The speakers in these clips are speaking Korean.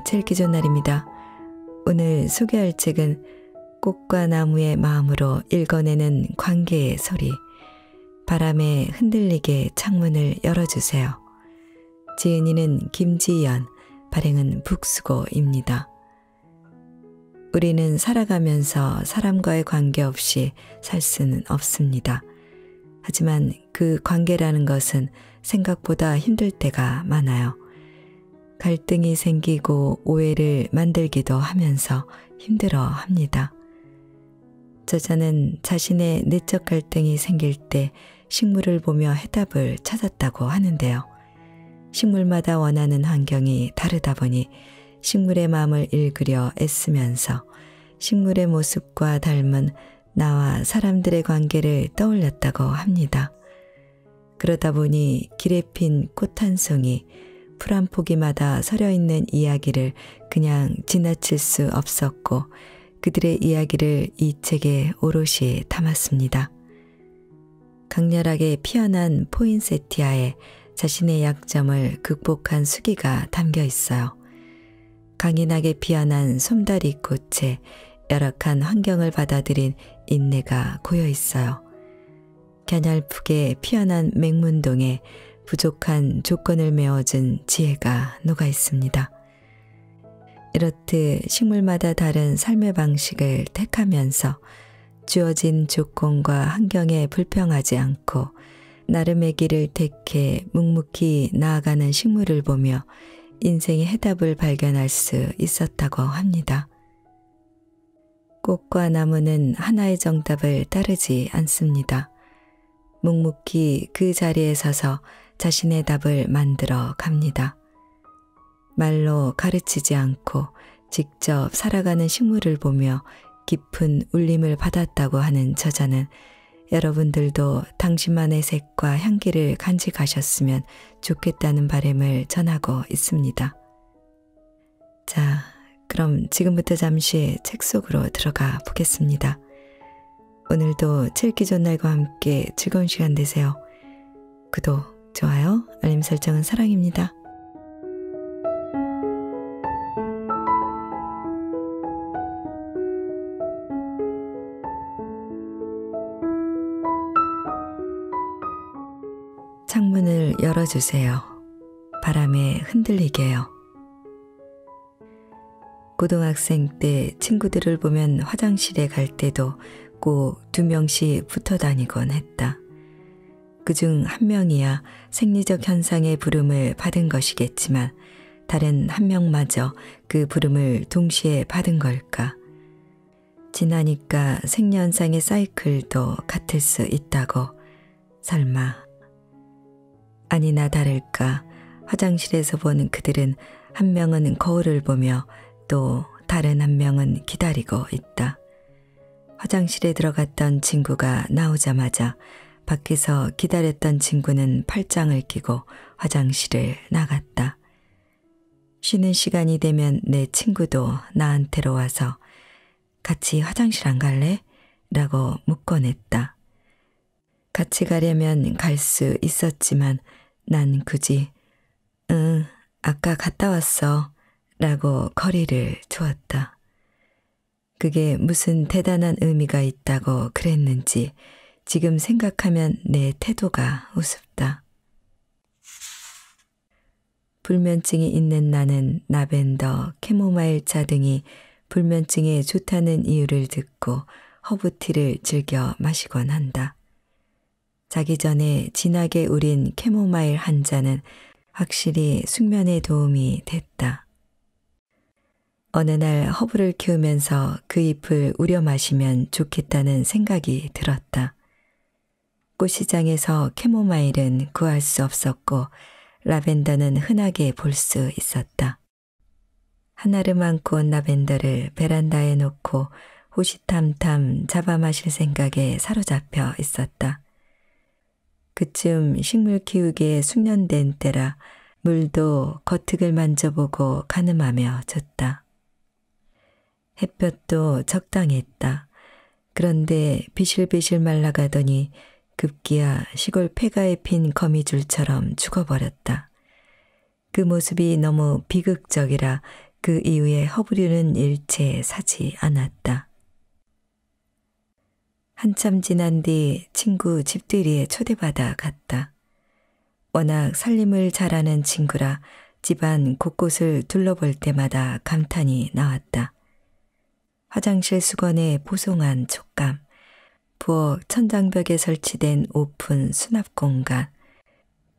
제일 기존 날입니다. 오늘 소개할 책은 꽃과 나무의 마음으로 읽어내는 관계의 소리, 바람에 흔들리게 창문을 열어주세요. 지은이는 김지연, 발행은 북수고입니다. 우리는 살아가면서 사람과의 관계 없이 살 수는 없습니다. 하지만 그 관계라는 것은 생각보다 힘들 때가 많아요. 갈등이 생기고 오해를 만들기도 하면서 힘들어 합니다. 저자는 자신의 내적 갈등이 생길 때 식물을 보며 해답을 찾았다고 하는데요. 식물마다 원하는 환경이 다르다 보니 식물의 마음을 읽으려 애쓰면서 식물의 모습과 닮은 나와 사람들의 관계를 떠올렸다고 합니다. 그러다 보니 길에 핀 꽃 한 송이, 풀 한 포기마다 서려 있는 이야기를 그냥 지나칠 수 없었고 그들의 이야기를 이 책에 오롯이 담았습니다. 강렬하게 피어난 포인세티아에 자신의 약점을 극복한 수기가 담겨 있어요. 강인하게 피어난 솜다리 꽃에 열악한 환경을 받아들인 인내가 고여 있어요. 갸냘프게 피어난 맹문동에 부족한 조건을 메워준 지혜가 녹아 있습니다. 이렇듯 식물마다 다른 삶의 방식을 택하면서 주어진 조건과 환경에 불평하지 않고 나름의 길을 택해 묵묵히 나아가는 식물을 보며 인생의 해답을 발견할 수 있었다고 합니다. 꽃과 나무는 하나의 정답을 따르지 않습니다. 묵묵히 그 자리에 서서 자신의 답을 만들어 갑니다. 말로 가르치지 않고 직접 살아가는 식물을 보며 깊은 울림을 받았다고 하는 저자는 여러분들도 당신만의 색과 향기를 간직하셨으면 좋겠다는 바람을 전하고 있습니다. 자, 그럼 지금부터 잠시 책 속으로 들어가 보겠습니다. 오늘도 칠기 좋은 날과 함께 즐거운 시간 되세요. 구독, 좋아요, 알림 설정은 사랑입니다. 창문을 열어주세요. 바람에 흔들리게요. 고등학생 때 친구들을 보면 화장실에 갈 때도 꼭 2명씩 붙어 다니곤 했다. 그중 한 명이야 생리적 현상의 부름을 받은 것이겠지만 다른 한 명마저 그 부름을 동시에 받은 걸까? 지나니까 생리현상의 사이클도 같을 수 있다고. 설마. 아니나 다를까 화장실에서 보는 그들은 한 명은 거울을 보며 또 다른 한 명은 기다리고 있다. 화장실에 들어갔던 친구가 나오자마자 밖에서 기다렸던 친구는 팔짱을 끼고 화장실을 나갔다. 쉬는 시간이 되면 내 친구도 나한테로 와서 같이 화장실 안 갈래? 라고 묻곤 했다. 같이 가려면 갈 수 있었지만 난 굳이 응, 아까 갔다 왔어 라고 거리를 두었다. 그게 무슨 대단한 의미가 있다고 그랬는지 지금 생각하면 내 태도가 우습다. 불면증이 있는 나는 라벤더, 캐모마일 차 등이 불면증에 좋다는 이유를 듣고 허브티를 즐겨 마시곤 한다. 자기 전에 진하게 우린 캐모마일 한 잔은 확실히 숙면에 도움이 됐다. 어느 날 허브를 키우면서 그 잎을 우려 마시면 좋겠다는 생각이 들었다. 꽃시장에서 캐모마일은 구할 수 없었고 라벤더는 흔하게 볼 수 있었다. 한아름한 꽃 라벤더를 베란다에 놓고 호시탐탐 잡아 마실 생각에 사로잡혀 있었다. 그쯤 식물 키우기에 숙련된 때라 물도 겉흙을 만져보고 가늠하며 줬다. 햇볕도 적당했다. 그런데 비실비실 말라가더니 급기야 시골 폐가에 핀 거미줄처럼 죽어버렸다. 그 모습이 너무 비극적이라 그 이후에 허브류는 일체 사지 않았다. 한참 지난 뒤 친구 집들이에 초대받아 갔다. 워낙 살림을 잘하는 친구라 집안 곳곳을 둘러볼 때마다 감탄이 나왔다. 화장실 수건의 보송한 촉감, 부엌 천장벽에 설치된 오픈 수납 공간,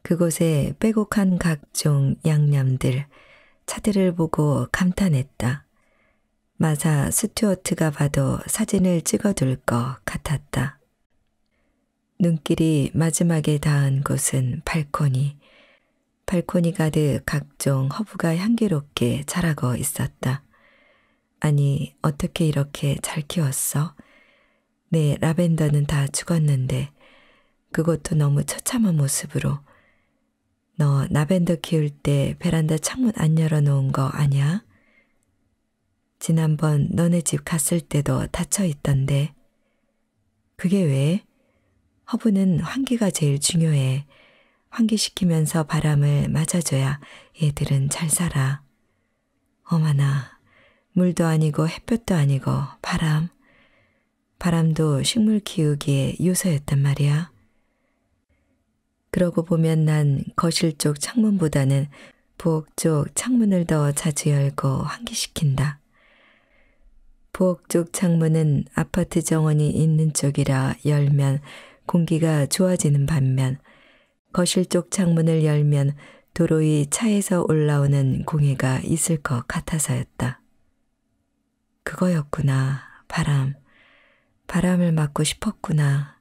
그곳에 빼곡한 각종 양념들, 차들을 보고 감탄했다. 마사 스튜어트가 봐도 사진을 찍어둘 것 같았다. 눈길이 마지막에 닿은 곳은 발코니. 발코니 가득 각종 허브가 향기롭게 자라고 있었다. 아니, 어떻게 이렇게 잘 키웠어? 내 라벤더는 다 죽었는데 그것도 너무 처참한 모습으로. 너 라벤더 키울 때 베란다 창문 안 열어놓은 거 아냐? 지난번 너네 집 갔을 때도 닫혀 있던데. 그게 왜? 허브는 환기가 제일 중요해. 환기시키면서 바람을 맞아줘야 얘들은 잘 살아. 어머나, 물도 아니고 햇볕도 아니고 바람. 바람도 식물 키우기에 요소였단 말이야. 그러고 보면 난 거실 쪽 창문보다는 부엌 쪽 창문을 더 자주 열고 환기시킨다. 부엌 쪽 창문은 아파트 정원이 있는 쪽이라 열면 공기가 좋아지는 반면 거실 쪽 창문을 열면 도로의 차에서 올라오는 공해가 있을 것 같아서였다. 그거였구나, 바람. 바람을 맞고 싶었구나.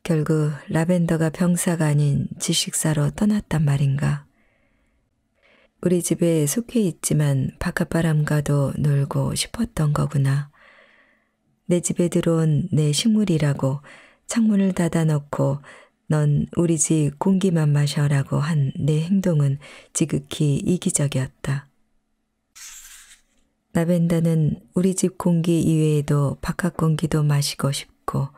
결국 라벤더가 병사가 아닌 지식사로 떠났단 말인가. 우리 집에 속해 있지만 바깥바람과도 놀고 싶었던 거구나. 내 집에 들어온 내 식물이라고 창문을 닫아놓고 넌 우리 집 공기만 마셔라고 한 내 행동은 지극히 이기적이었다. 라벤더는 우리 집 공기 이외에도 바깥 공기도 마시고 싶고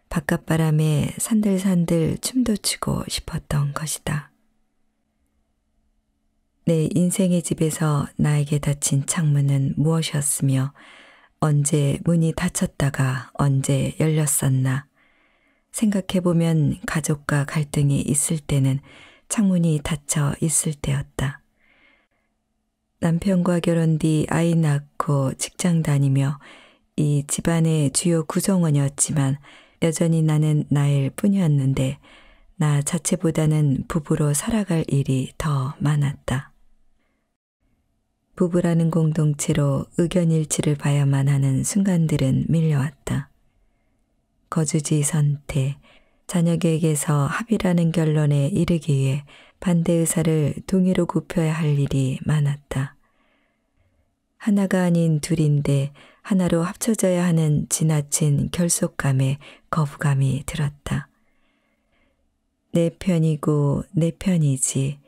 바깥바람에 산들산들 춤도 추고 싶었던 것이다. 내 인생의 집에서 나에게 닫힌 창문은 무엇이었으며 언제 문이 닫혔다가 언제 열렸었나. 생각해보면 가족과 갈등이 있을 때는 창문이 닫혀 있을 때였다. 남편과 결혼 뒤 아이 낳고 직장 다니며 이 집안의 주요 구성원이었지만 여전히 나는 나일 뿐이었는데 나 자체보다는 부부로 살아갈 일이 더 많았다. 부부라는 공동체로 의견일치를 봐야만 하는 순간들은 밀려왔다. 거주지 선택, 자녀 계획에서 합의라는 결론에 이르기 위해 반대 의사를 동의로 굽혀야 할 일이 많았다. 하나가 아닌 둘인데 하나로 합쳐져야 하는 지나친 결속감에 거부감이 들었다. 내 편이고 내 편이지.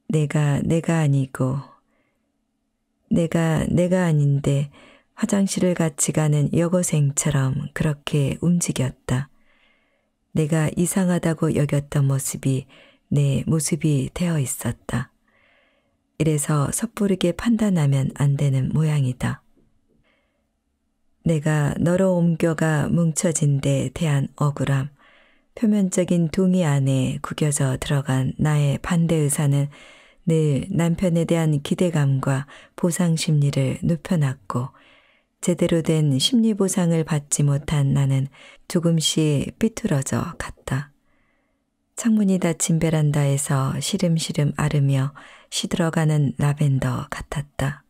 내가 아니고 내가 아닌데 화장실을 같이 가는 여고생처럼 그렇게 움직였다. 내가 이상하다고 여겼던 모습이 내 모습이 되어 있었다. 이래서 섣부르게 판단하면 안 되는 모양이다. 내가 너로 옮겨가 뭉쳐진 데 대한 억울함, 표면적인 동의 안에 구겨져 들어간 나의 반대 의사는 늘 남편에 대한 기대감과 보상 심리를 눕혀놨고 제대로 된 심리 보상을 받지 못한 나는 조금씩 삐뚤어져 갔다. 창문이 닫힌 베란다에서 시름시름 앓으며 시들어가는 라벤더 같았다.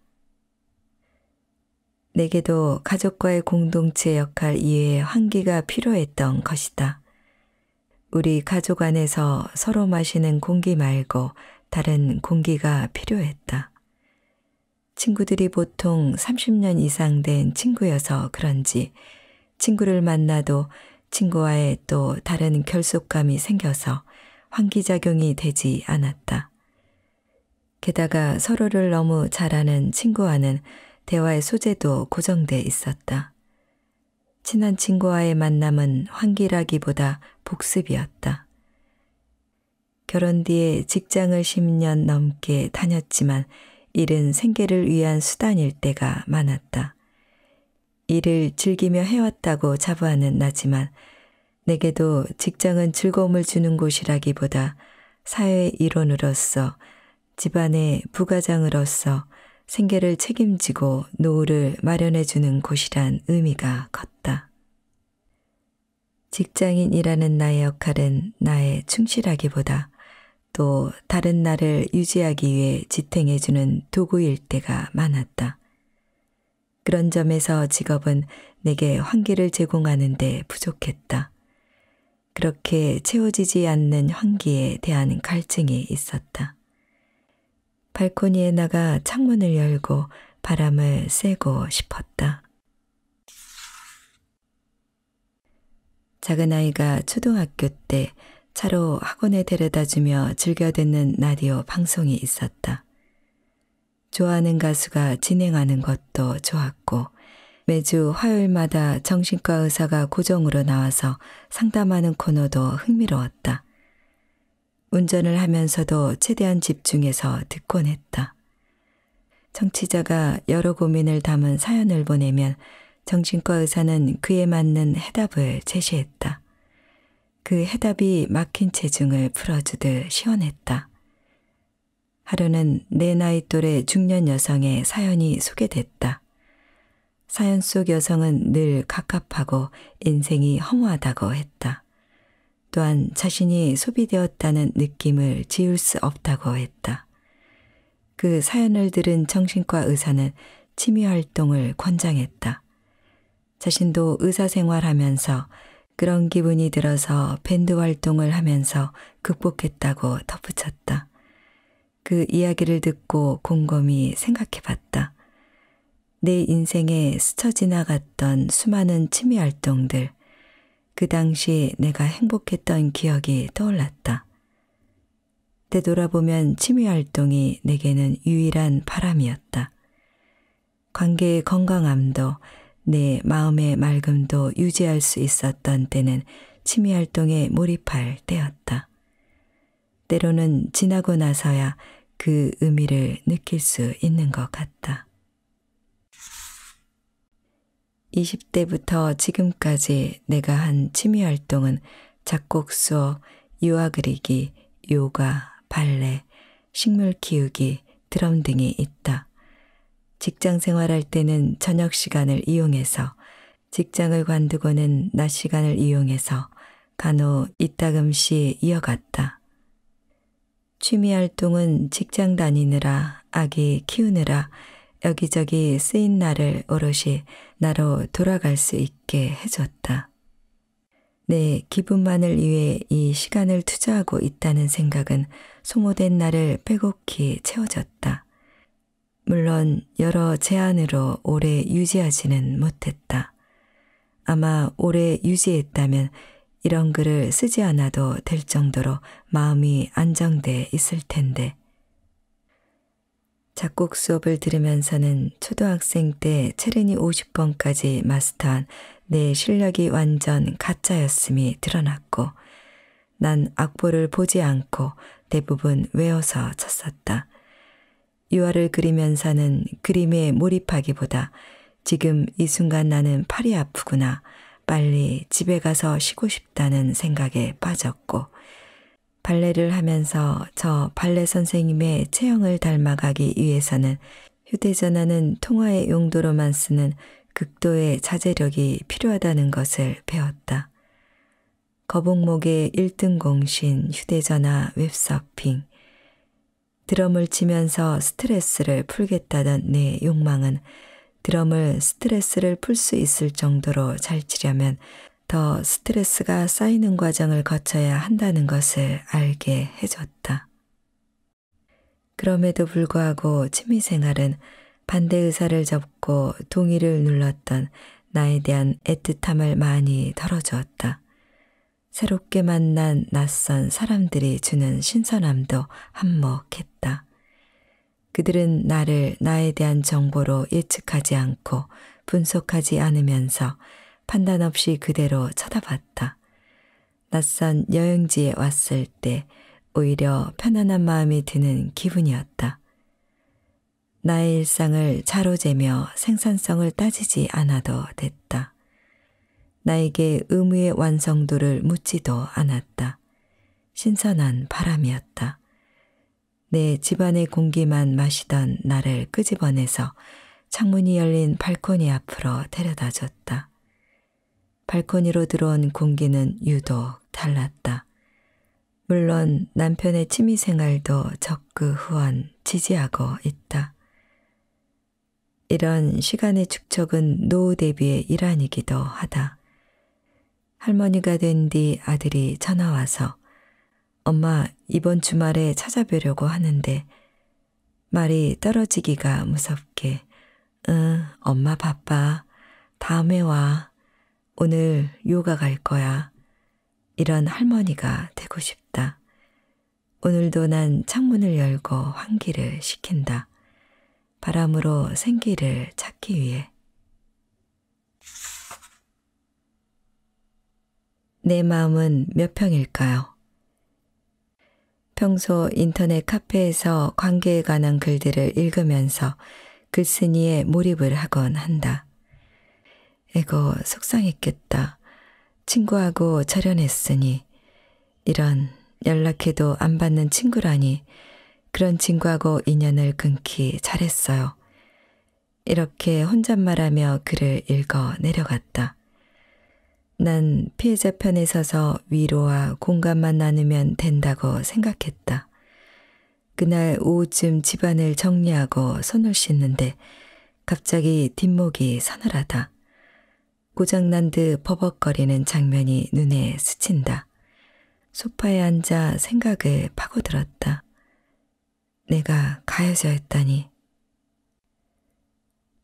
내게도 가족과의 공동체 역할 이외의 환기가 필요했던 것이다. 우리 가족 안에서 서로 마시는 공기 말고 다른 공기가 필요했다. 친구들이 보통 30년 이상 된 친구여서 그런지 친구를 만나도 친구와의 또 다른 결속감이 생겨서 환기작용이 되지 않았다. 게다가 서로를 너무 잘 아는 친구와는 대화의 소재도 고정돼 있었다. 친한 친구와의 만남은 환기라기보다 복습이었다. 결혼 뒤에 직장을 10년 넘게 다녔지만 일은 생계를 위한 수단일 때가 많았다. 일을 즐기며 해왔다고 자부하는 나지만 내게도 직장은 즐거움을 주는 곳이라기보다 사회의 일원으로서 집안의 부가장으로서 생계를 책임지고 노후를 마련해주는 곳이란 의미가 컸다. 직장인이라는 나의 역할은 나의 충실하기보다 또 다른 나를 유지하기 위해 지탱해주는 도구일 때가 많았다. 그런 점에서 직업은 내게 환기를 제공하는 데 부족했다. 그렇게 채워지지 않는 환기에 대한 갈증이 있었다. 발코니에 나가 창문을 열고 바람을 쐬고 싶었다. 작은 아이가 초등학교 때 차로 학원에 데려다주며 즐겨 듣는 라디오 방송이 있었다. 좋아하는 가수가 진행하는 것도 좋았고 매주 화요일마다 정신과 의사가 고정으로 나와서 상담하는 코너도 흥미로웠다. 운전을 하면서도 최대한 집중해서 듣곤 했다. 청취자가 여러 고민을 담은 사연을 보내면 정신과 의사는 그에 맞는 해답을 제시했다. 그 해답이 막힌 체중을 풀어주듯 시원했다. 하루는 내 나이 또래 중년 여성의 사연이 소개됐다. 사연 속 여성은 늘 갑갑하고 인생이 허무하다고 했다. 또한 자신이 소비되었다는 느낌을 지울 수 없다고 했다. 그 사연을 들은 정신과 의사는 취미 활동을 권장했다. 자신도 의사생활하면서 그런 기분이 들어서 밴드 활동을 하면서 극복했다고 덧붙였다. 그 이야기를 듣고 곰곰이 생각해봤다. 내 인생에 스쳐 지나갔던 수많은 취미 활동들, 그 당시 내가 행복했던 기억이 떠올랐다. 되돌아보면 취미 활동이 내게는 유일한 바람이었다. 관계의 건강함도 내 마음의 맑음도 유지할 수 있었던 때는 취미 활동에 몰입할 때였다. 때로는 지나고 나서야 그 의미를 느낄 수 있는 것 같다. 20대부터 지금까지 내가 한 취미 활동은 작곡 수업, 유화 그리기, 요가, 발레, 식물 키우기, 드럼 등이 있다. 직장 생활할 때는 저녁 시간을 이용해서, 직장을 관두고는 낮 시간을 이용해서 간혹 이따금씩 이어갔다. 취미 활동은 직장 다니느라, 아기 키우느라 여기저기 쓰인 나를 오롯이 나로 돌아갈 수 있게 해줬다. 내 기분만을 위해 이 시간을 투자하고 있다는 생각은 소모된 나를 빼곡히 채워줬다. 물론 여러 제한으로 오래 유지하지는 못했다. 아마 오래 유지했다면 이런 글을 쓰지 않아도 될 정도로 마음이 안정돼 있을 텐데. 작곡 수업을 들으면서는 초등학생 때 체르니 50번까지 마스터한 내 실력이 완전 가짜였음이 드러났고 난 악보를 보지 않고 대부분 외워서 쳤었다. 유화를 그리면서는 그림에 몰입하기보다 지금 이 순간 나는 팔이 아프구나, 빨리 집에 가서 쉬고 싶다는 생각에 빠졌고 발레를 하면서 저 발레 선생님의 체형을 닮아가기 위해서는 휴대전화는 통화의 용도로만 쓰는 극도의 자제력이 필요하다는 것을 배웠다. 거북목의 1등 공신, 휴대전화, 웹서핑. 드럼을 치면서 스트레스를 풀겠다던 내 욕망은 드럼을 스트레스를 풀 수 있을 정도로 잘 치려면 더 스트레스가 쌓이는 과정을 거쳐야 한다는 것을 알게 해줬다. 그럼에도 불구하고 취미생활은 반대 의사를 접고 동의를 눌렀던 나에 대한 애틋함을 많이 덜어주었다. 새롭게 만난 낯선 사람들이 주는 신선함도 한몫했다. 그들은 나를 나에 대한 정보로 예측하지 않고 분석하지 않으면서 판단 없이 그대로 쳐다봤다. 낯선 여행지에 왔을 때 오히려 편안한 마음이 드는 기분이었다. 나의 일상을 자로재며 생산성을 따지지 않아도 됐다. 나에게 의무의 완성도를 묻지도 않았다. 신선한 바람이었다. 내 집안의 공기만 마시던 나를 끄집어내서 창문이 열린 발코니 앞으로 데려다 줬다. 발코니로 들어온 공기는 유독 달랐다. 물론 남편의 취미생활도 적극 지지하고 있다. 이런 시간의 축적은 노후 대비의 일환이기도 하다. 할머니가 된 뒤 아들이 전화와서 엄마 이번 주말에 찾아뵈려고 하는데 말이 떨어지기가 무섭게 응, 엄마 바빠. 다음에 와. 오늘 요가 갈 거야. 이런 할머니가 되고 싶다. 오늘도 난 창문을 열고 환기를 시킨다. 바람으로 생기를 찾기 위해. 내 마음은 몇 평일까요? 평소 인터넷 카페에서 관계에 관한 글들을 읽으면서 글쓴이에 몰입을 하곤 한다. 에고 속상했겠다. 친구하고 절연했으니 이런 연락해도 안 받는 친구라니 그런 친구하고 인연을 끊기 잘했어요. 이렇게 혼잣말하며 글을 읽어 내려갔다. 난 피해자 편에 서서 위로와 공감만 나누면 된다고 생각했다. 그날 오후쯤 집안을 정리하고 손을 씻는데 갑자기 뒷목이 서늘하다. 고장난 듯 버벅거리는 장면이 눈에 스친다. 소파에 앉아 생각을 파고들었다. 내가 가해자였다니.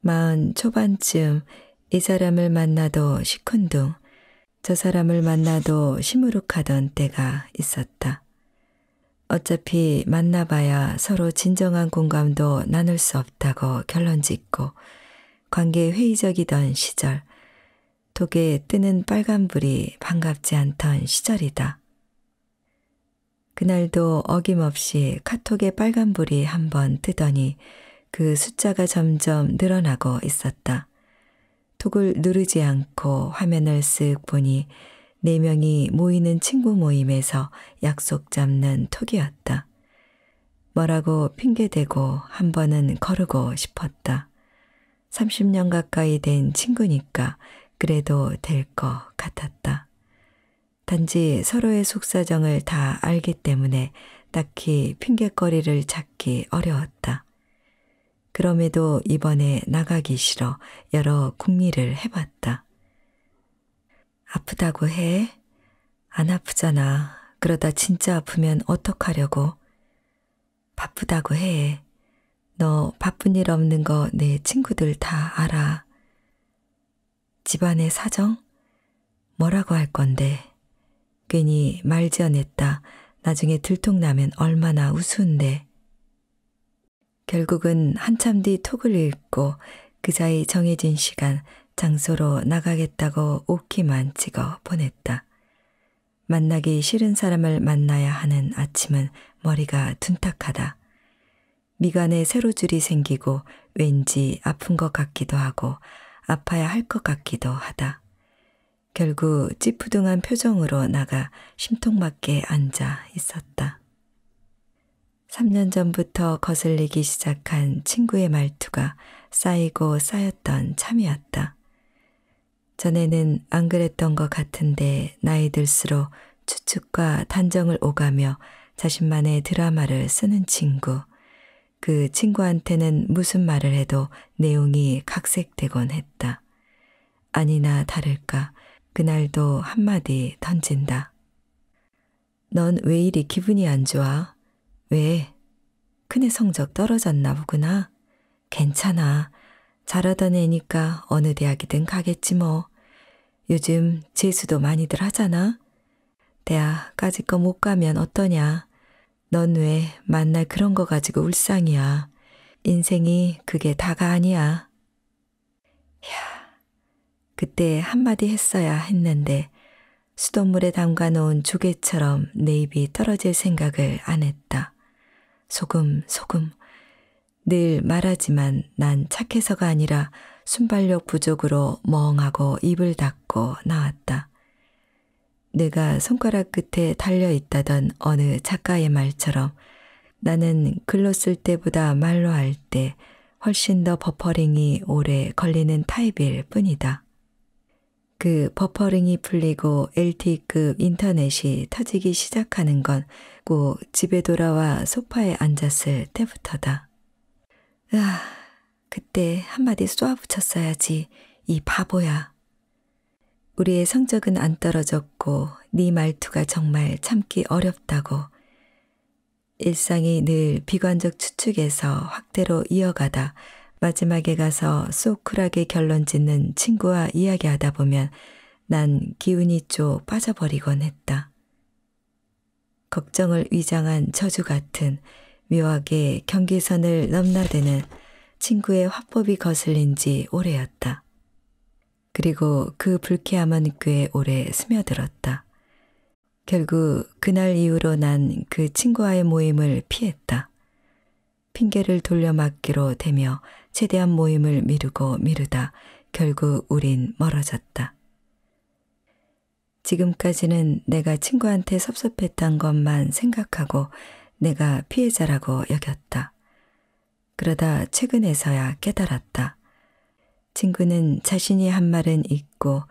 40 초반쯤 이 사람을 만나도 시큰둥, 저 사람을 만나도 시무룩하던 때가 있었다. 어차피 만나봐야 서로 진정한 공감도 나눌 수 없다고 결론짓고 관계 회의적이던 시절, 톡에 뜨는 빨간불이 반갑지 않던 시절이다. 그날도 어김없이 카톡에 빨간불이 한번 뜨더니 그 숫자가 점점 늘어나고 있었다. 톡을 누르지 않고 화면을 쓱 보니 4명이 모이는 친구 모임에서 약속 잡는 톡이었다. 뭐라고 핑계대고 한 번은 거르고 싶었다. 30년 가까이 된 친구니까 그래도 될 것 같았다. 단지 서로의 속사정을 다 알기 때문에 딱히 핑계거리를 찾기 어려웠다. 그럼에도 이번에 나가기 싫어 여러 궁리를 해봤다. 아프다고 해? 안 아프잖아. 그러다 진짜 아프면 어떡하려고? 바쁘다고 해. 너 바쁜 일 없는 거 내 친구들 다 알아. 집안의 사정? 뭐라고 할 건데? 괜히 말 지어냈다. 나중에 들통나면 얼마나 우스운데. 결국은 한참 뒤 톡을 읽고 그 사이 정해진 시간, 장소로 나가겠다고 오키만 찍어 보냈다. 만나기 싫은 사람을 만나야 하는 아침은 머리가 둔탁하다. 미간에 세로줄이 생기고 왠지 아픈 것 같기도 하고 아파야 할 것 같기도 하다. 결국 찌푸둥한 표정으로 나가 심통맞게 앉아 있었다. 3년 전부터 거슬리기 시작한 친구의 말투가 쌓이고 쌓였던 참이었다. 전에는 안 그랬던 것 같은데 나이 들수록 추측과 단정을 오가며 자신만의 드라마를 쓰는 친구. 그 친구한테는 무슨 말을 해도 내용이 각색되곤 했다. 아니나 다를까 그날도 한마디 던진다. 넌 왜 이리 기분이 안 좋아? 왜? 큰애 성적 떨어졌나 보구나. 괜찮아. 잘하던 애니까 어느 대학이든 가겠지 뭐. 요즘 재수도 많이들 하잖아. 대학까지 못 가면 어떠냐. 넌 왜 만날 그런 거 가지고 울상이야. 인생이 그게 다가 아니야. 야, 그때 한마디 했어야 했는데 수돗물에 담가놓은 조개처럼 내 입이 떨어질 생각을 안 했다. 소금. 늘 말하지만 난 착해서가 아니라 순발력 부족으로 멍하고 입을 닫고 나왔다. 내가 손가락 끝에 달려있다던 어느 작가의 말처럼 나는 글로 쓸 때보다 말로 할 때 훨씬 더 버퍼링이 오래 걸리는 타입일 뿐이다. 그 버퍼링이 풀리고 LTE급 인터넷이 터지기 시작하는 건 꼭 집에 돌아와 소파에 앉았을 때부터다. 그때 한마디 쏘아붙였어야지, 이 바보야. 우리의 성적은 안 떨어졌고 네 말투가 정말 참기 어렵다고. 일상이 늘 비관적 추측에서 확대로 이어가다 마지막에 가서 쏙 쿨하게 결론 짓는 친구와 이야기하다 보면 난 기운이 쭉 빠져버리곤 했다. 걱정을 위장한 저주 같은 묘하게 경계선을 넘나드는 친구의 화법이 거슬린 지 오래였다. 그리고 그 불쾌함은 꽤 오래 스며들었다. 결국 그날 이후로 난 그 친구와의 모임을 피했다. 핑계를 돌려막기로 되며 최대한 모임을 미루다 결국 우린 멀어졌다. 지금까지는 내가 친구한테 섭섭했던 것만 생각하고 내가 피해자라고 여겼다. 그러다 최근에서야 깨달았다. 친구는 자신이 한 말은 있고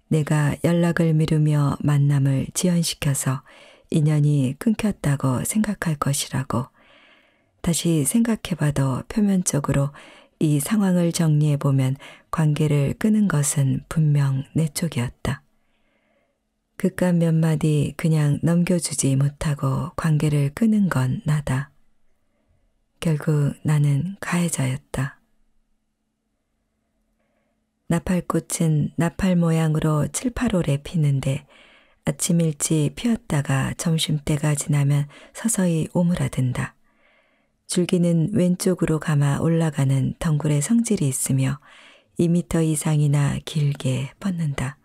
내가 연락을 미루며 만남을 지연시켜서 인연이 끊겼다고 생각할 것이라고. 다시 생각해봐도 표면적으로 이 상황을 정리해보면 관계를 끄는 것은 분명 내 쪽이었다. 그깟 몇 마디 그냥 넘겨주지 못하고 관계를 끄는 건 나다. 결국 나는 가해자였다. 나팔꽃은 나팔 모양으로 7, 8월에 피는데 아침 일찍 피었다가 점심때가 지나면 서서히 오므라든다. 줄기는 왼쪽으로 감아 올라가는 덩굴의 성질이 있으며 2m 이상이나 길게 뻗는다.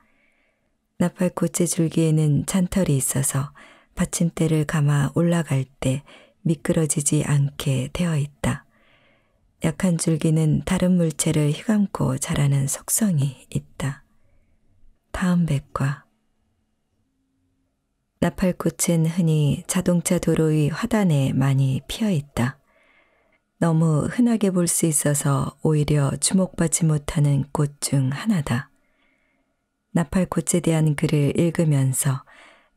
나팔꽃의 줄기에는 잔털이 있어서 받침대를 감아 올라갈 때 미끄러지지 않게 되어 있다. 약한 줄기는 다른 물체를 휘감고 자라는 속성이 있다. 다음 백과. 나팔꽃은 흔히 자동차 도로의 화단에 많이 피어 있다. 너무 흔하게 볼 수 있어서 오히려 주목받지 못하는 꽃 중 하나다. 나팔꽃에 대한 글을 읽으면서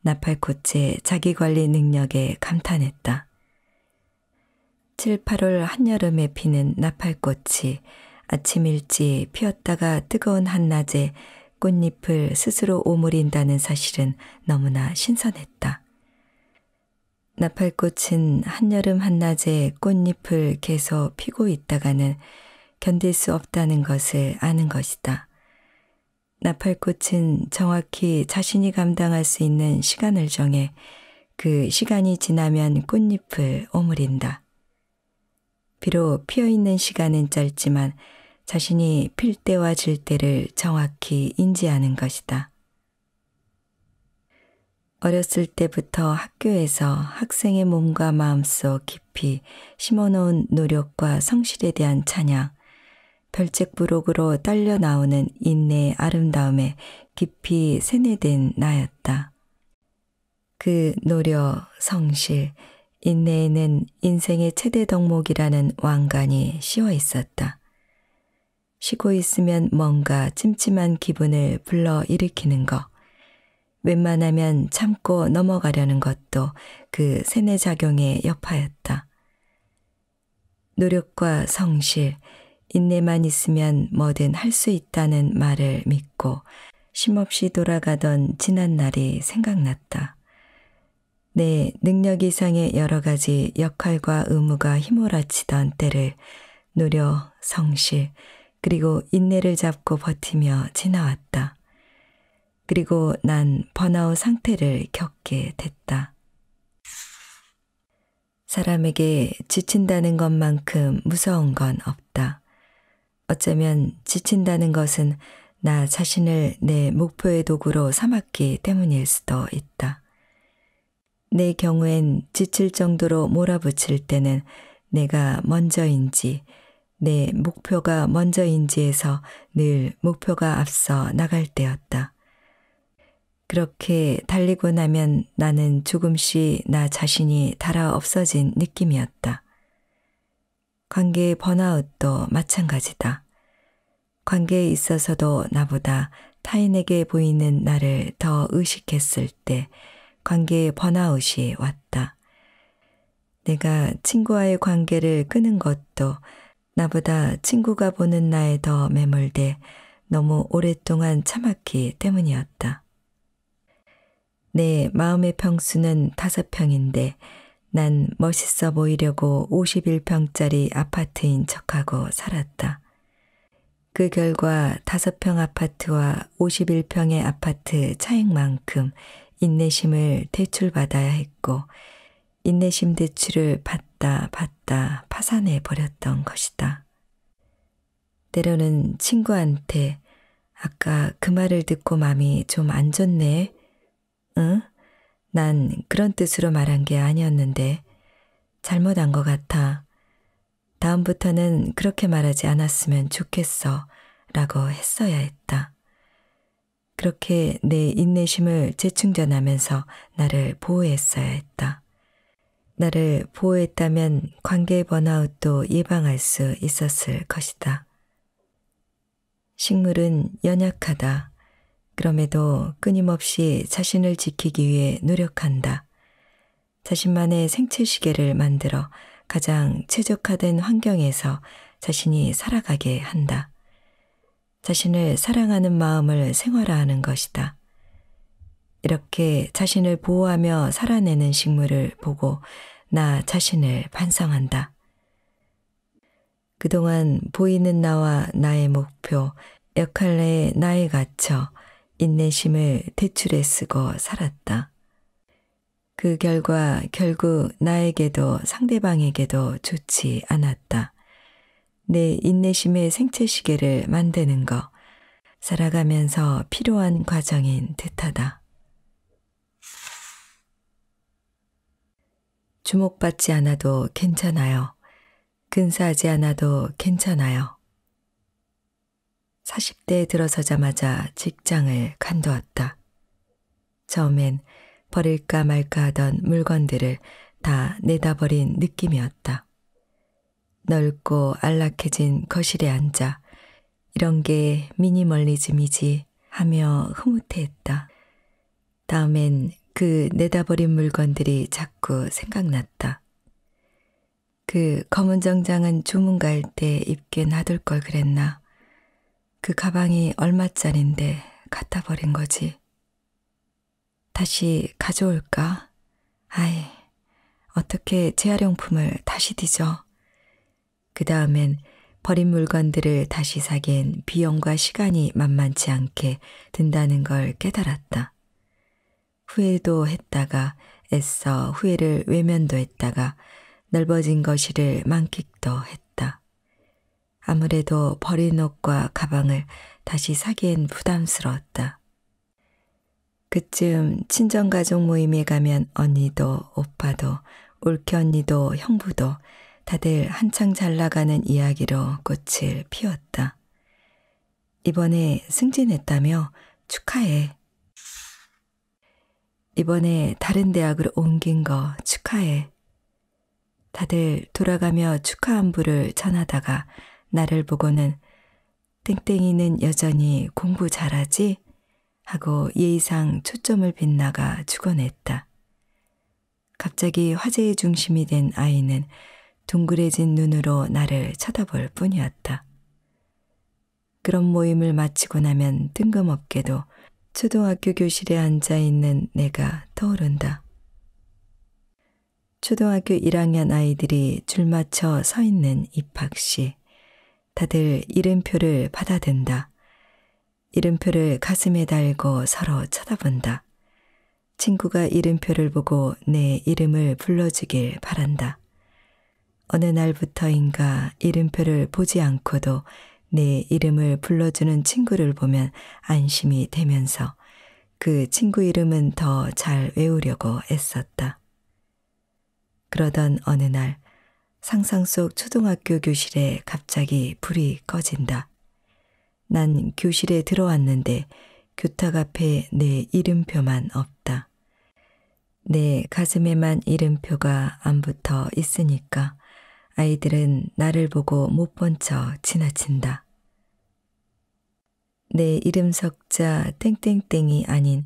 나팔꽃의 자기관리 능력에 감탄했다. 7, 8월 한여름에 피는 나팔꽃이 아침 일찍 피었다가 뜨거운 한낮에 꽃잎을 스스로 오므린다는 사실은 너무나 신선했다. 나팔꽃은 한여름 한낮에 꽃잎을 계속 피고 있다가는 견딜 수 없다는 것을 아는 것이다. 나팔꽃은 정확히 자신이 감당할 수 있는 시간을 정해 그 시간이 지나면 꽃잎을 오므린다. 비록 피어있는 시간은 짧지만 자신이 필 때와 질 때를 정확히 인지하는 것이다. 어렸을 때부터 학교에서 학생의 몸과 마음속 깊이 심어놓은 노력과 성실에 대한 찬양, 별책부록으로 딸려 나오는 인내의 아름다움에 깊이 세뇌된 나였다. 그 노력, 성실, 인내에는 인생의 최대 덕목이라는 왕관이 씌워 있었다. 쉬고 있으면 뭔가 찜찜한 기분을 불러일으키는 것, 웬만하면 참고 넘어가려는 것도 그 세뇌작용의 여파였다. 노력과 성실, 인내만 있으면 뭐든 할 수 있다는 말을 믿고 쉼없이 돌아가던 지난 날이 생각났다. 내 능력 이상의 여러 가지 역할과 의무가 휘몰아치던 때를 노력, 성실, 그리고 인내를 잡고 버티며 지나왔다. 그리고 난 번아웃 상태를 겪게 됐다. 사람에게 지친다는 것만큼 무서운 건 없다. 어쩌면 지친다는 것은 나 자신을 내 목표의 도구로 삼았기 때문일 수도 있다. 내 경우엔 지칠 정도로 몰아붙일 때는 내가 먼저인지 내 목표가 먼저인지에서 늘 목표가 앞서 나갈 때였다. 그렇게 달리고 나면 나는 조금씩 나 자신이 달아 없어진 느낌이었다. 관계의 번아웃도 마찬가지다. 관계에 있어서도 나보다 타인에게 보이는 나를 더 의식했을 때 관계의 번아웃이 왔다. 내가 친구와의 관계를 끄는 것도 나보다 친구가 보는 나에 더 매몰돼 너무 오랫동안 참았기 때문이었다. 내 마음의 평수는 5평인데 난 멋있어 보이려고 51평짜리 아파트인 척하고 살았다. 그 결과 5평 아파트와 51평의 아파트 차익만큼 인내심을 대출받아야 했고 인내심 대출을 받다 파산해 버렸던 것이다. 때로는 친구한테 아까 그 말을 듣고 마음이 좀 안 좋네. 응? 난 그런 뜻으로 말한 게 아니었는데 잘못한 것 같아. 다음부터는 그렇게 말하지 않았으면 좋겠어 라고 했어야 했다. 그렇게 내 인내심을 재충전하면서 나를 보호했어야 했다. 나를 보호했다면 관계의 번아웃도 예방할 수 있었을 것이다. 식물은 연약하다. 그럼에도 끊임없이 자신을 지키기 위해 노력한다. 자신만의 생체 시계를 만들어 가장 최적화된 환경에서 자신이 살아가게 한다. 자신을 사랑하는 마음을 생활화하는 것이다. 이렇게 자신을 보호하며 살아내는 식물을 보고 나 자신을 반성한다. 그동안 보이는 나와 나의 목표, 역할 내에 나에 갇혀 인내심을 대출에 쓰고 살았다. 그 결과 결국 나에게도 상대방에게도 좋지 않았다. 내 인내심의 생체 시계를 만드는 거, 살아가면서 필요한 과정인 듯하다. 주목받지 않아도 괜찮아요. 근사하지 않아도 괜찮아요. 40대에 들어서자마자 직장을 간두었다. 처음엔 버릴까 말까 하던 물건들을 다 내다버린 느낌이었다. 넓고 안락해진 거실에 앉아 이런 게 미니멀리즘이지 하며 흐뭇해했다. 다음엔 그 내다버린 물건들이 자꾸 생각났다. 그 검은 정장은 주문 갈 때 입게 놔둘 걸 그랬나. 그 가방이 얼마짜린데 갖다 버린 거지. 다시 가져올까? 아이, 어떻게 재활용품을 다시 뒤져. 그 다음엔 버린 물건들을 다시 사기엔 비용과 시간이 만만치 않게 든다는 걸 깨달았다. 후회도 했다가 애써 후회를 외면도 했다가 넓어진 거실을 만끽도 했다. 아무래도 버린 옷과 가방을 다시 사기엔 부담스러웠다. 그쯤 친정가족 모임에 가면 언니도 오빠도 올케 언니도 형부도 다들 한창 잘 나가는 이야기로 꽃을 피웠다. 이번에 승진했다며 축하해. 이번에 다른 대학으로 옮긴 거 축하해. 다들 돌아가며 축하 안부를 전하다가 나를 보고는 땡땡이는 여전히 공부 잘하지? 하고 예의상 초점을 빗나가 죽어냈다. 갑자기 화제의 중심이 된 아이는 둥그레진 눈으로 나를 쳐다볼 뿐이었다. 그런 모임을 마치고 나면 뜬금없게도 초등학교 교실에 앉아있는 내가 떠오른다. 초등학교 1학년 아이들이 줄 맞춰 서 있는 입학시, 다들 이름표를 받아든다. 이름표를 가슴에 달고 서로 쳐다본다. 친구가 이름표를 보고 내 이름을 불러주길 바란다. 어느 날부터인가 이름표를 보지 않고도 내 이름을 불러주는 친구를 보면 안심이 되면서 그 친구 이름은 더 잘 외우려고 애썼다. 그러던 어느 날 상상 속 초등학교 교실에 갑자기 불이 꺼진다. 난 교실에 들어왔는데 교탁 앞에 내 이름표만 없다. 내 가슴에만 이름표가 안 붙어 있으니까 아이들은 나를 보고 못 본 척 지나친다. 내 이름 석자 땡땡땡이 아닌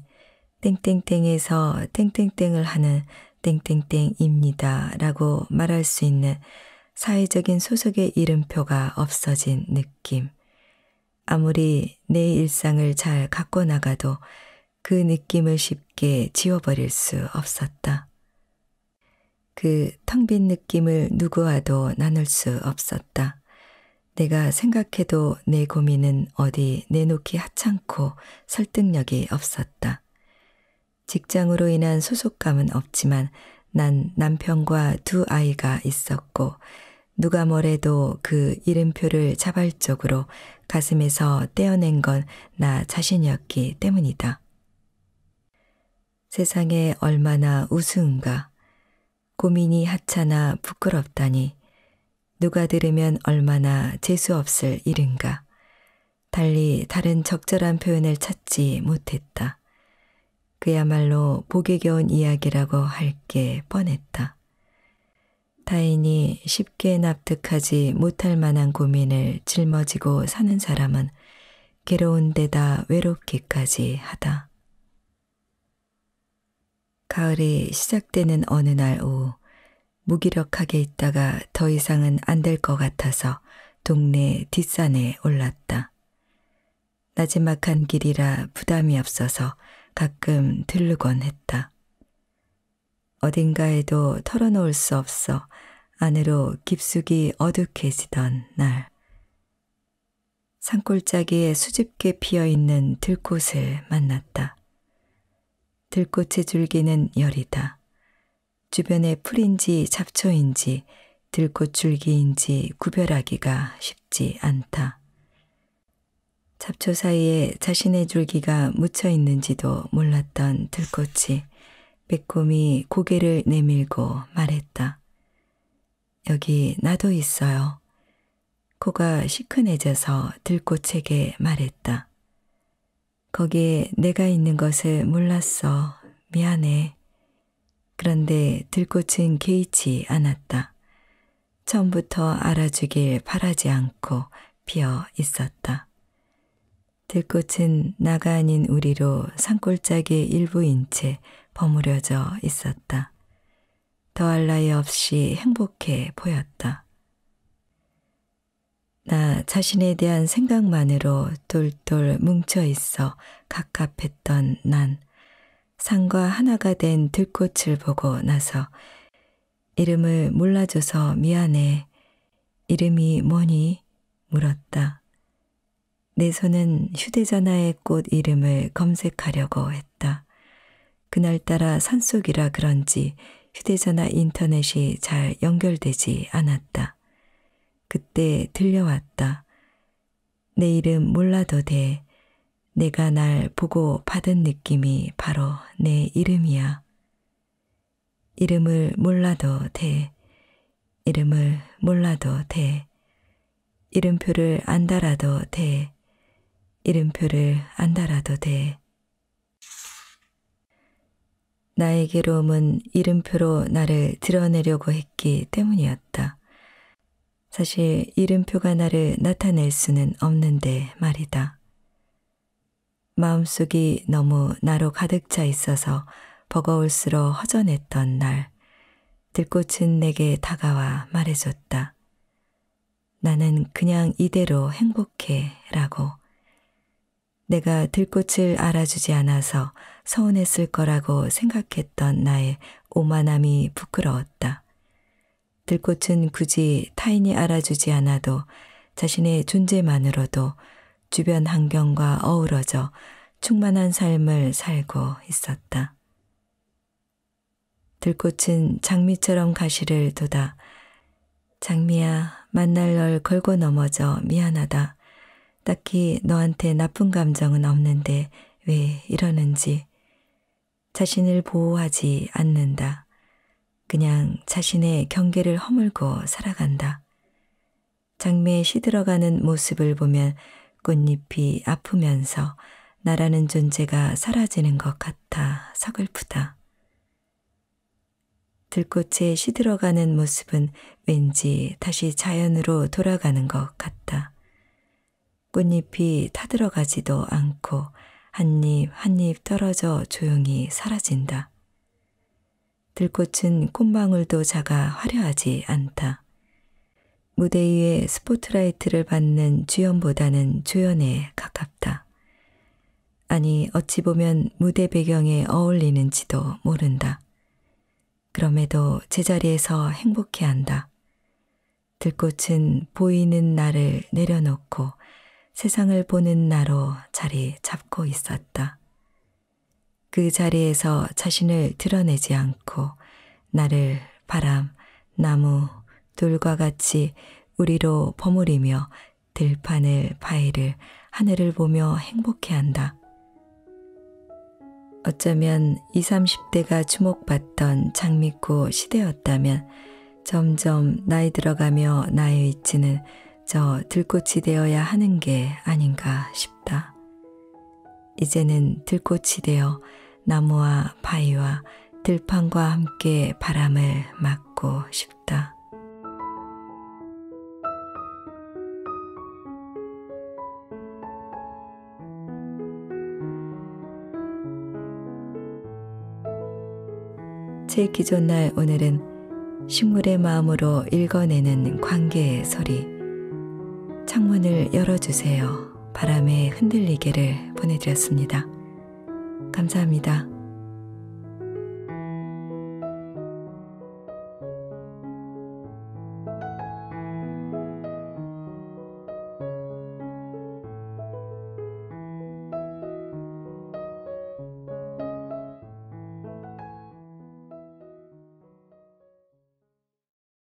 땡땡땡에서 땡땡땡을 하는 땡땡땡입니다 라고 말할 수 있는 사회적인 소속의 이름표가 없어진 느낌. 아무리 내 일상을 잘 갖고 나가도 그 느낌을 쉽게 지워버릴 수 없었다. 그 텅 빈 느낌을 누구와도 나눌 수 없었다. 내가 생각해도 내 고민은 어디 내놓기 하찮고 설득력이 없었다. 직장으로 인한 소속감은 없지만 난 남편과 두 아이가 있었고 누가 뭐래도 그 이름표를 자발적으로 가슴에서 떼어낸 건 나 자신이었기 때문이다. 세상에 얼마나 우스운가. 고민이 하찮아 부끄럽다니. 누가 들으면 얼마나 재수없을 일인가. 달리 다른 적절한 표현을 찾지 못했다. 그야말로 복에 겨운 이야기라고 할 게 뻔했다. 다행히 쉽게 납득하지 못할 만한 고민을 짊어지고 사는 사람은 괴로운 데다 외롭기까지 하다. 가을이 시작되는 어느 날 오후 무기력하게 있다가 더 이상은 안 될 것 같아서 동네 뒷산에 올랐다. 나지막한 길이라 부담이 없어서 가끔 들르곤 했다. 어딘가에도 털어놓을 수 없어 안으로 깊숙이 어둑해지던 날. 산골짜기에 수줍게 피어있는 들꽃을 만났다. 들꽃의 줄기는 여리다. 주변에 풀인지 잡초인지 들꽃 줄기인지 구별하기가 쉽지 않다. 잡초 사이에 자신의 줄기가 묻혀 있는지도 몰랐던 들꽃이 빼꼼히 고개를 내밀고 말했다. 여기 나도 있어요. 코가 시큰해져서 들꽃에게 말했다. 거기에 내가 있는 것을 몰랐어. 미안해. 그런데 들꽃은 개의치 않았다. 처음부터 알아주길 바라지 않고 피어 있었다. 들꽃은 나가 아닌 우리로 산골짜기 일부인 채 버무려져 있었다. 더할 나위 없이 행복해 보였다. 나 자신에 대한 생각만으로 똘똘 뭉쳐 있어 갑갑했던 난 산과 하나가 된 들꽃을 보고 나서 이름을 몰라줘서 미안해. 이름이 뭐니? 물었다. 내 손은 휴대전화의 꽃 이름을 검색하려고 했다. 그날따라 산속이라 그런지 휴대전화 인터넷이 잘 연결되지 않았다. 그때 들려왔다. 내 이름 몰라도 돼. 내가 날 보고 받은 느낌이 바로 내 이름이야. 이름을 몰라도 돼. 이름을 몰라도 돼. 이름표를 안 달아도 돼. 이름표를 안 달아도 돼. 나의 괴로움은 이름표로 나를 드러내려고 했기 때문이었다. 사실 이름표가 나를 나타낼 수는 없는데 말이다. 마음속이 너무 나로 가득 차 있어서 버거울수록 허전했던 날, 들꽃은 내게 다가와 말해줬다. 나는 그냥 이대로 행복해 라고. 내가 들꽃을 알아주지 않아서 서운했을 거라고 생각했던 나의 오만함이 부끄러웠다. 들꽃은 굳이 타인이 알아주지 않아도 자신의 존재만으로도 주변 환경과 어우러져 충만한 삶을 살고 있었다. 들꽃은 장미처럼 가시를 돋아 장미야, 만날 널 걸고 넘어져 미안하다. 딱히 너한테 나쁜 감정은 없는데 왜 이러는지. 자신을 보호하지 않는다. 그냥 자신의 경계를 허물고 살아간다. 장미에 시들어가는 모습을 보면 꽃잎이 아프면서 나라는 존재가 사라지는 것 같아 서글프다. 들꽃에 시들어가는 모습은 왠지 다시 자연으로 돌아가는 것 같다. 꽃잎이 타들어가지도 않고 한 잎 한 잎 떨어져 조용히 사라진다. 들꽃은 꽃망울도 작아 화려하지 않다. 무대 위에 스포트라이트를 받는 주연보다는 조연에 가깝다. 아니 어찌 보면 무대 배경에 어울리는지도 모른다. 그럼에도 제자리에서 행복해한다. 들꽃은 보이는 나를 내려놓고 세상을 보는 나로 자리 잡고 있었다. 그 자리에서 자신을 드러내지 않고 나를 바람, 나무, 돌과 같이 우리로 버무리며 들판을, 바위를, 하늘을 보며 행복해한다. 어쩌면 20, 30대가 주목받던 장미꽃 시대였다면 점점 나이 들어가며 나의 위치는 저 들꽃이 되어야 하는 게 아닌가 싶다. 이제는 들꽃이 되어 나무와 바위와 들판과 함께 바람을 맞고 싶다. 제2기존날 오늘은 식물의 마음으로 읽어내는 관계의 소리. 창문을 열어주세요. 바람에 흔들리게를 보내드렸습니다. 감사합니다.